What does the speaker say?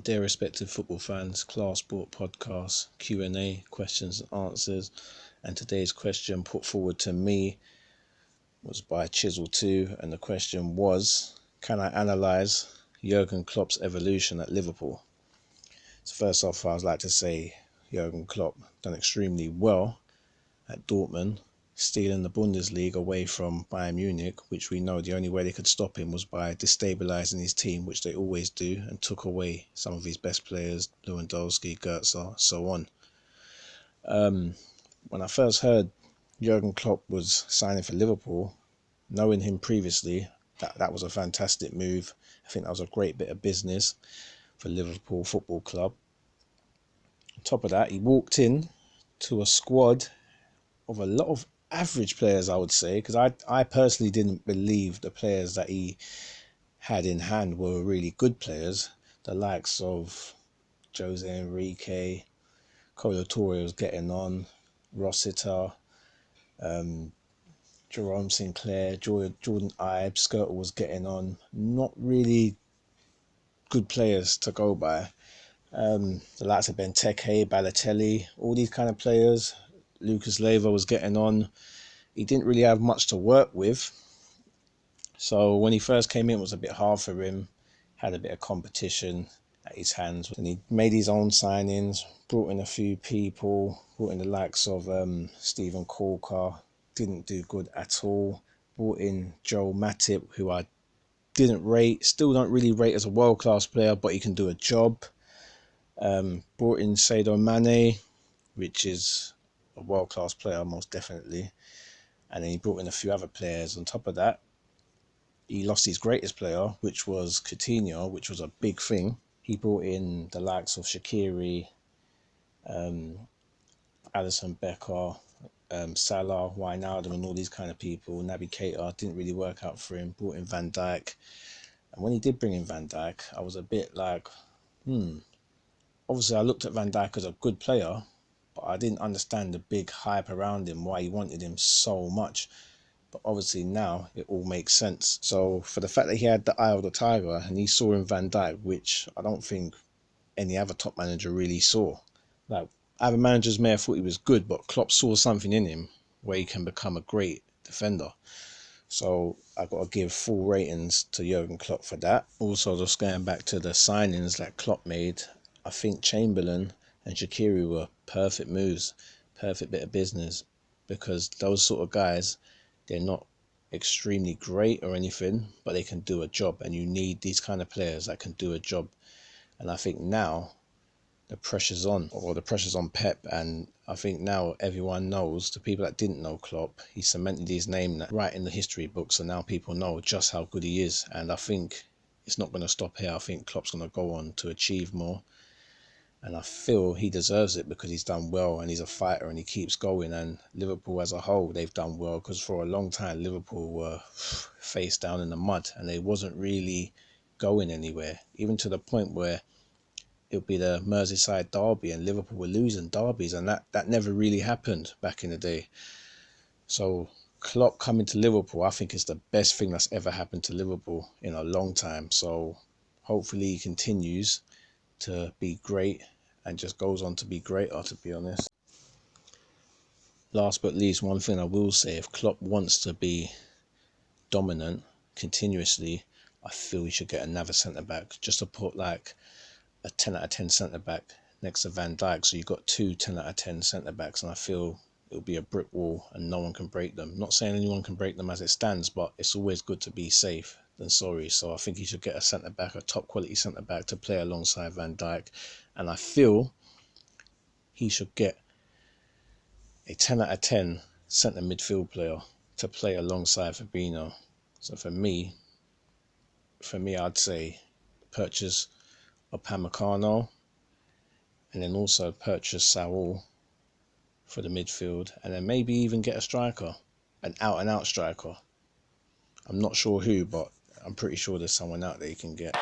dear respected football fans, KlarseSport Podcast Q A, questions and answers. And today's question put forward to me was by Chisel2, and the question was, can I analyse Jurgen Klopp's evolution at Liverpool? So first off, I would like to say Jurgen Klopp done extremely well at Dortmund, stealing the Bundesliga away from Bayern Munich, which we know the only way they could stop him was by destabilising his team, which they always do, and took away some of his best players, Lewandowski, Goetze, so on. When I first heard Jurgen Klopp was signing for Liverpool, knowing him previously, that was a fantastic move. I think that was a great bit of business for Liverpool Football Club. On top of that, he walked in to a squad of a lot of average players, I would say, because I personally didn't believe the players that he had in hand were really good players. The likes of Jose Enrique, Kolo Toure was getting on, Rossiter, Jerome Sinclair, Jordan Ibe, Skirtle was getting on. Not really good players to go by. The likes of Benteke, Balotelli, all these kind of players. Lucas Leiva was getting on. He didn't really have much to work with. So when he first came in, it was a bit hard for him. Had a bit of competition at his hands. And he made his own signings, brought in a few people, brought in the likes of Stephen Corker. Didn't do good at all. Brought in Joel Matip, who I didn't rate. Still don't really rate as a world-class player, but he can do a job. Brought in Sadio Mane, which is a world-class player, most definitely. And then he brought in a few other players. On top of that, he lost his greatest player, which was Coutinho, which was a big thing. He brought in the likes of Shaqiri, Alisson Becker, Salah, Wijnaldum, and all these kind of people. Naby Keita didn't really work out for him. Brought in Van Dijk. And when he did bring in Van Dijk, I was a bit like, Obviously, I looked at Van Dijk as a good player, but I didn't understand the big hype around him, why he wanted him so much. But obviously now it all makes sense. So for the fact that he had the eye of the tiger and he saw in Van Dijk, which I don't think any other top manager really saw. Like, other managers may have thought he was good, but Klopp saw something in him where he can become a great defender. So I got to give full ratings to Jurgen Klopp for that. Also, just going back to the signings that Klopp made, I think Chamberlain and Shaqiri were perfect moves, perfect bit of business, because those sort of guys, they're not extremely great or anything, but they can do a job, and you need these kind of players that can do a job. And I think now the pressure's on Pep, and I think now everyone knows, the people that didn't know Klopp, he cemented his name right in the history books, and now people know just how good he is. And I think it's not going to stop here. I think Klopp's going to go on to achieve more. And I feel he deserves it because he's done well and he's a fighter and he keeps going. And Liverpool as a whole, they've done well, because for a long time Liverpool were face down in the mud and they wasn't really going anywhere, even to the point where it would be the Merseyside derby and Liverpool were losing derbies, and that never really happened back in the day. So Klopp coming to Liverpool, I think, is the best thing that's ever happened to Liverpool in a long time. So hopefully he continues to be great and just goes on to be greater, to be honest. Last but least, one thing I will say, if Klopp wants to be dominant continuously, I feel he should get another centre-back, just to put like a 10 out of 10 centre-back next to Van Dijk. So you've got two 10 out of 10 centre-backs, and I feel it'll be a brick wall and no one can break them. Not saying anyone can break them as it stands, but it's always good to be safe than sorry. So I think he should get a centre-back, a top quality centre-back to play alongside Van Dijk. And I feel he should get a 10 out of 10 centre midfield player to play alongside Fabinho. So for me, I'd say purchase Upamecano, and then also purchase Saul for the midfield, and then maybe even get a striker, an out-and-out striker. I'm not sure who, but I'm pretty sure there's someone out there you can get.